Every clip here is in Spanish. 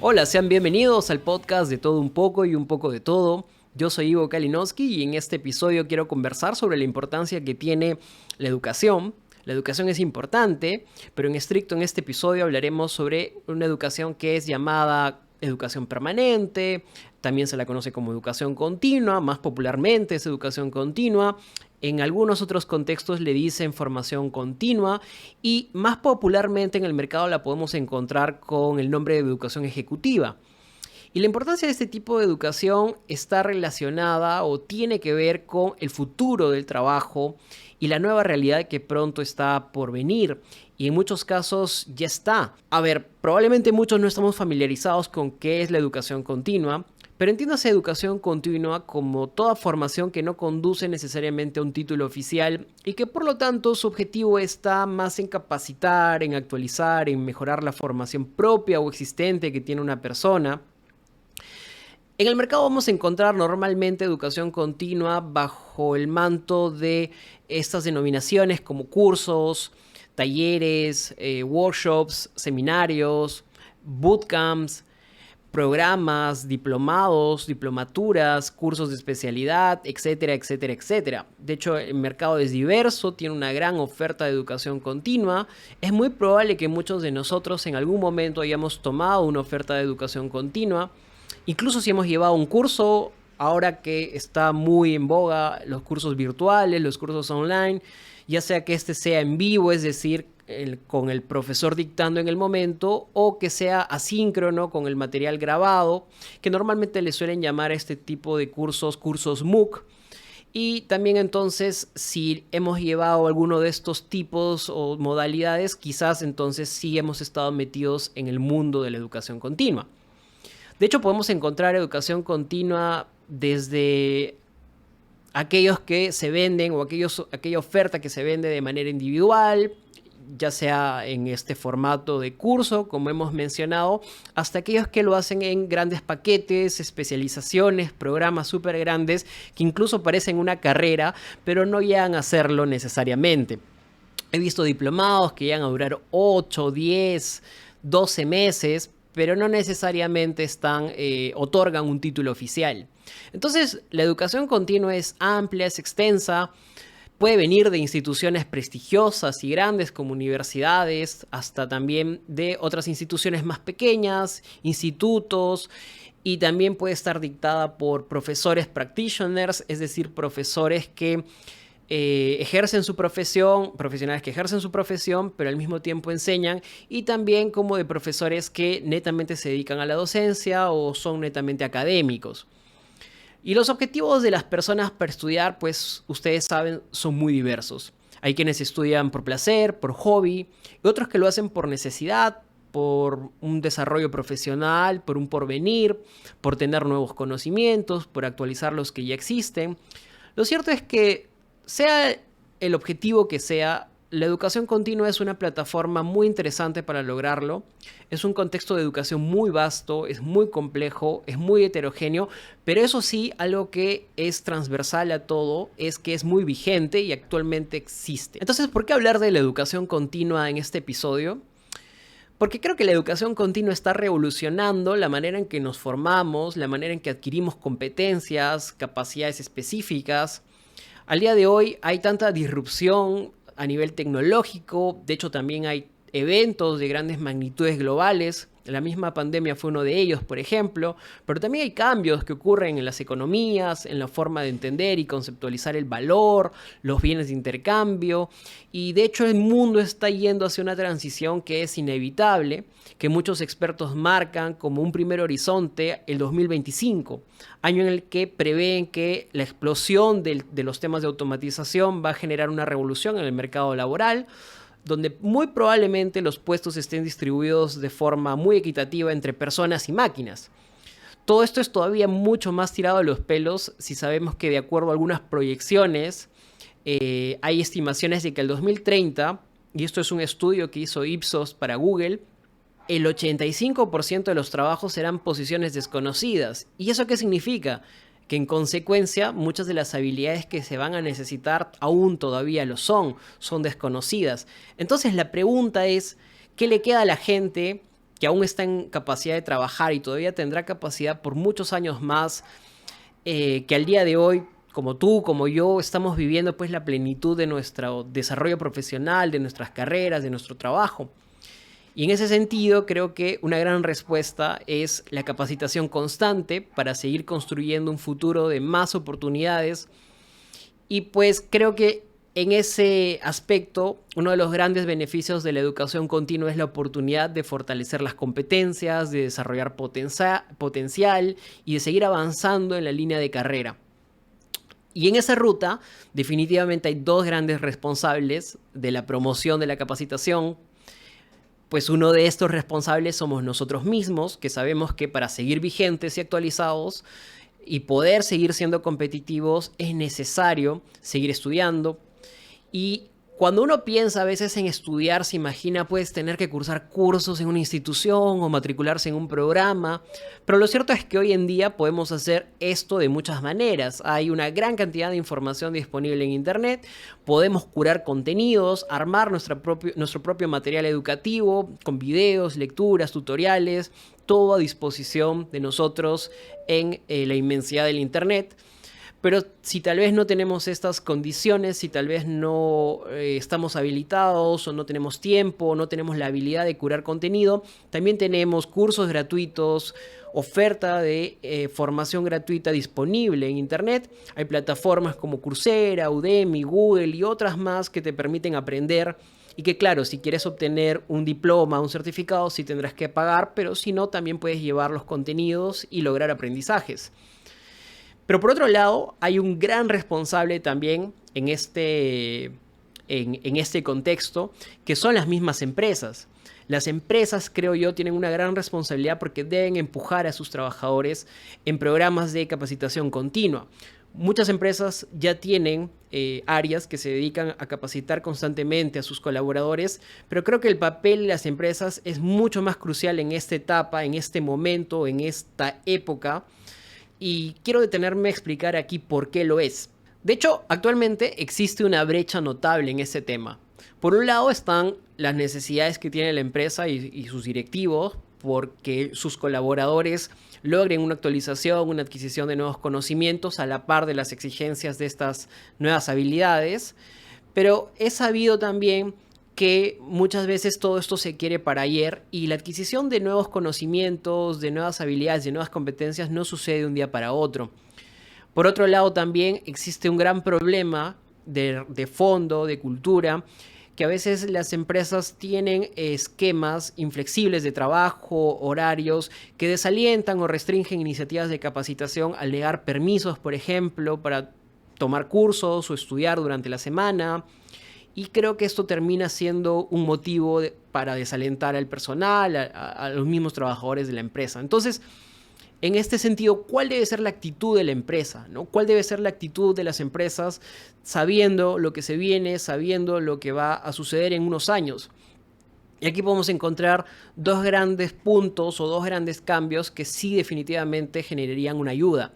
Hola, sean bienvenidos al podcast de Todo un poco y un poco de todo. Yo soy Ivo Kalinowski y en este episodio quiero conversar sobre la importancia que tiene la educación. La educación es importante, pero en estricto en este episodio hablaremos sobre una educación que es llamada educación permanente, también se la conoce como educación continua, más popularmente es educación continua. En algunos otros contextos le dicen formación continua y más popularmente en el mercado la podemos encontrar con el nombre de educación ejecutiva. Y la importancia de este tipo de educación está relacionada o tiene que ver con el futuro del trabajo y la nueva realidad que pronto está por venir. Y en muchos casos ya está. A ver, probablemente muchos no estamos familiarizados con qué es la educación continua, pero entiéndase educación continua como toda formación que no conduce necesariamente a un título oficial y que por lo tanto su objetivo está más en capacitar, en actualizar, en mejorar la formación propia o existente que tiene una persona. En el mercado vamos a encontrar normalmente educación continua bajo el manto de estas denominaciones como cursos, talleres, workshops, seminarios, bootcamps, programas, diplomados, diplomaturas, cursos de especialidad, etcétera, etcétera, etcétera. De hecho, el mercado es diverso, tiene una gran oferta de educación continua. Es muy probable que muchos de nosotros en algún momento hayamos tomado una oferta de educación continua. Incluso si hemos llevado un curso, ahora que está muy en boga los cursos virtuales, los cursos online, ya sea que este sea en vivo, es decir, con el profesor dictando en el momento, o que sea asíncrono con el material grabado, que normalmente le suelen llamar a este tipo de cursos MOOC. Y también entonces, si hemos llevado alguno de estos tipos o modalidades, quizás entonces sí hemos estado metidos en el mundo de la educación continua. De hecho, podemos encontrar educación continua desde aquellos que se venden o aquella oferta que se vende de manera individual, ya sea en este formato de curso, como hemos mencionado, hasta aquellos que lo hacen en grandes paquetes, especializaciones, programas súper grandes, que incluso parecen una carrera, pero no llegan a hacerlo necesariamente. He visto diplomados que llegan a durar 8, 10, 12 meses, pero no necesariamente otorgan un título oficial. Entonces, la educación continua es amplia, es extensa, puede venir de instituciones prestigiosas y grandes como universidades, hasta también de otras instituciones más pequeñas, institutos, y también puede estar dictada por profesores practitioners, es decir, profesores que ejercen su profesión, profesionales que ejercen su profesión, pero al mismo tiempo enseñan, y también como de profesores que netamente se dedican a la docencia o son netamente académicos. Y los objetivos de las personas para estudiar, pues ustedes saben, son muy diversos. Hay quienes estudian por placer, por hobby, y otros que lo hacen por necesidad, por un desarrollo profesional, por un porvenir, por tener nuevos conocimientos, por actualizar los que ya existen. Lo cierto es que sea el objetivo que sea, la educación continua es una plataforma muy interesante para lograrlo. Es un contexto de educación muy vasto, es muy complejo, es muy heterogéneo, pero eso sí, algo que es transversal a todo es que es muy vigente y actualmente existe. Entonces, ¿por qué hablar de la educación continua en este episodio? Porque creo que la educación continua está revolucionando la manera en que nos formamos, la manera en que adquirimos competencias, capacidades específicas. Al día de hoy hay tanta disrupción a nivel tecnológico, de hecho también hay eventos de grandes magnitudes globales. La misma pandemia fue uno de ellos, por ejemplo, pero también hay cambios que ocurren en las economías, en la forma de entender y conceptualizar el valor, los bienes de intercambio, y de hecho el mundo está yendo hacia una transición que es inevitable, que muchos expertos marcan como un primer horizonte el 2025, año en el que prevén que la explosión de los temas de automatización va a generar una revolución en el mercado laboral, donde muy probablemente los puestos estén distribuidos de forma muy equitativa entre personas y máquinas. Todo esto es todavía mucho más tirado de los pelos si sabemos que de acuerdo a algunas proyecciones hay estimaciones de que el 2030, y esto es un estudio que hizo Ipsos para Google, el 85% de los trabajos serán posiciones desconocidas. ¿Y eso qué significa? Que en consecuencia muchas de las habilidades que se van a necesitar aún todavía son desconocidas. Entonces la pregunta es, ¿qué le queda a la gente que aún está en capacidad de trabajar y todavía tendrá capacidad por muchos años más, que al día de hoy, como tú, como yo, estamos viviendo pues la plenitud de nuestro desarrollo profesional, de nuestras carreras, de nuestro trabajo. Y en ese sentido, creo que una gran respuesta es la capacitación constante para seguir construyendo un futuro de más oportunidades. Y pues creo que en ese aspecto, uno de los grandes beneficios de la educación continua es la oportunidad de fortalecer las competencias, de desarrollar potencial y de seguir avanzando en la línea de carrera. Y en esa ruta, definitivamente hay dos grandes responsables de la promoción de la capacitación. Pues uno de estos responsables somos nosotros mismos, que sabemos que para seguir vigentes y actualizados y poder seguir siendo competitivos es necesario seguir estudiando. Y cuando uno piensa a veces en estudiar, se imagina pues tener que cursar cursos en una institución o matricularse en un programa, pero lo cierto es que hoy en día podemos hacer esto de muchas maneras. Hay una gran cantidad de información disponible en internet, podemos curar contenidos, armar nuestro propio material educativo con videos, lecturas, tutoriales, todo a disposición de nosotros en la inmensidad del internet. Pero si tal vez no tenemos estas condiciones, si tal vez no estamos habilitados o no tenemos tiempo o no tenemos la habilidad de curar contenido, también tenemos cursos gratuitos, oferta de formación gratuita disponible en internet. Hay plataformas como Coursera, Udemy, Google y otras más que te permiten aprender. Y que claro, si quieres obtener un diploma, un certificado, sí tendrás que pagar, pero si no, también puedes llevar los contenidos y lograr aprendizajes. Pero por otro lado, hay un gran responsable también en este contexto, que son las mismas empresas. Las empresas, creo yo, tienen una gran responsabilidad porque deben empujar a sus trabajadores en programas de capacitación continua. Muchas empresas ya tienen áreas que se dedican a capacitar constantemente a sus colaboradores, pero creo que el papel de las empresas es mucho más crucial en esta etapa, en este momento, en esta época. Y quiero detenerme a explicar aquí por qué lo es. De hecho, actualmente existe una brecha notable en ese tema. Por un lado están las necesidades que tiene la empresa y sus directivos porque sus colaboradores logren una actualización, una adquisición de nuevos conocimientos a la par de las exigencias de estas nuevas habilidades. Pero es sabido también que muchas veces todo esto se quiere para ayer y la adquisición de nuevos conocimientos, de nuevas habilidades, de nuevas competencias no sucede de un día para otro. Por otro lado, también existe un gran problema de fondo, de cultura, que a veces las empresas tienen esquemas inflexibles de trabajo, horarios, que desalientan o restringen iniciativas de capacitación al negar permisos, por ejemplo, para tomar cursos o estudiar durante la semana. Y creo que esto termina siendo un motivo para desalentar al personal, a los mismos trabajadores de la empresa. Entonces, en este sentido, ¿cuál debe ser la actitud de la empresa, ¿no? ¿Cuál debe ser la actitud de las empresas sabiendo lo que se viene, sabiendo lo que va a suceder en unos años? Y aquí podemos encontrar dos grandes puntos o dos grandes cambios que sí definitivamente generarían una ayuda.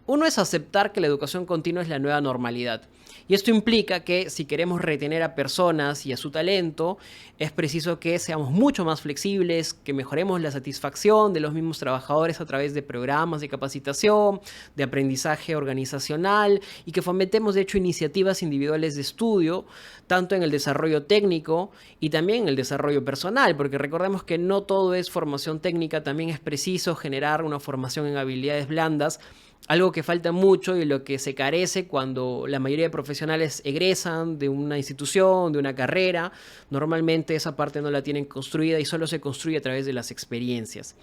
Uno es aceptar que la educación continua es la nueva normalidad. Y esto implica que si queremos retener a personas y a su talento, es preciso que seamos mucho más flexibles, que mejoremos la satisfacción de los mismos trabajadores a través de programas de capacitación, de aprendizaje organizacional y que fomentemos de hecho iniciativas individuales de estudio, tanto en el desarrollo técnico y también en el desarrollo personal, porque recordemos que no todo es formación técnica, también es preciso generar una formación en habilidades blandas. Algo que falta mucho y lo que se carece cuando la mayoría de profesionales egresan de una institución, de una carrera. Normalmente esa parte no la tienen construida y solo se construye a través de las experiencias.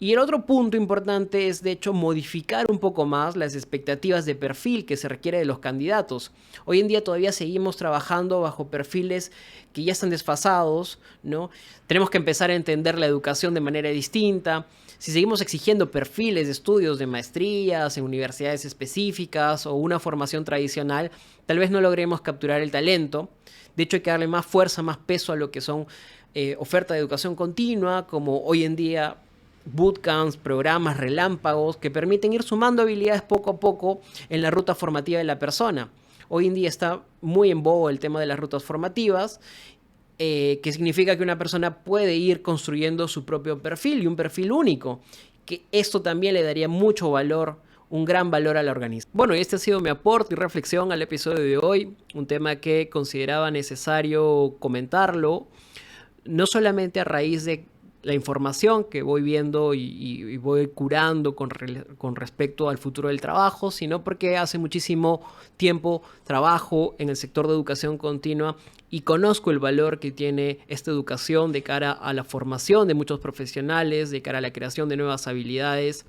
Y el otro punto importante es, de hecho, modificar un poco más las expectativas de perfil que se requiere de los candidatos. Hoy en día todavía seguimos trabajando bajo perfiles que ya están desfasados, ¿no? Tenemos que empezar a entender la educación de manera distinta. Si seguimos exigiendo perfiles de estudios de maestrías en universidades específicas o una formación tradicional, tal vez no logremos capturar el talento. De hecho, hay que darle más fuerza, más peso a lo que son oferta de educación continua, como hoy en día bootcamps, programas relámpagos que permiten ir sumando habilidades poco a poco en la ruta formativa de la persona. Hoy en día está muy en boga el tema de las rutas formativas que significa que una persona puede ir construyendo su propio perfil y un perfil único, que esto también le daría mucho valor, un gran valor a la organización. Bueno, y este ha sido mi aporte y reflexión al episodio de hoy, un tema que consideraba necesario comentarlo, no solamente a raíz de la información que voy viendo y voy curando con respecto al futuro del trabajo, sino porque hace muchísimo tiempo trabajo en el sector de educación continua y conozco el valor que tiene esta educación de cara a la formación de muchos profesionales, de cara a la creación de nuevas habilidades.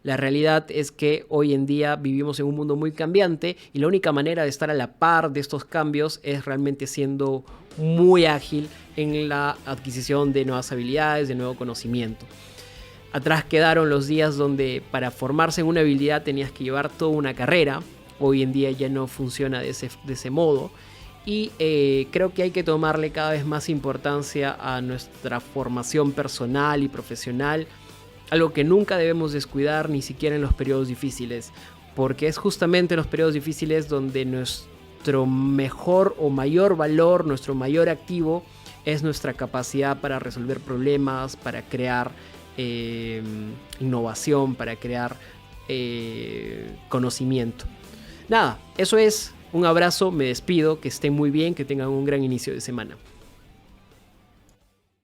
La realidad es que hoy en día vivimos en un mundo muy cambiante y la única manera de estar a la par de estos cambios es realmente siendo muy ágil en la adquisición de nuevas habilidades, de nuevo conocimiento. Atrás quedaron los días donde para formarse en una habilidad tenías que llevar toda una carrera. Hoy en día ya no funciona de ese modo. Y creo que hay que tomarle cada vez más importancia a nuestra formación personal y profesional, algo que nunca debemos descuidar ni siquiera en los periodos difíciles, porque es justamente en los periodos difíciles donde nuestro mejor o mayor valor, nuestro mayor activo es nuestra capacidad para resolver problemas, para crear innovación, para crear conocimiento. Nada, eso es. Un abrazo, me despido, que estén muy bien, que tengan un gran inicio de semana.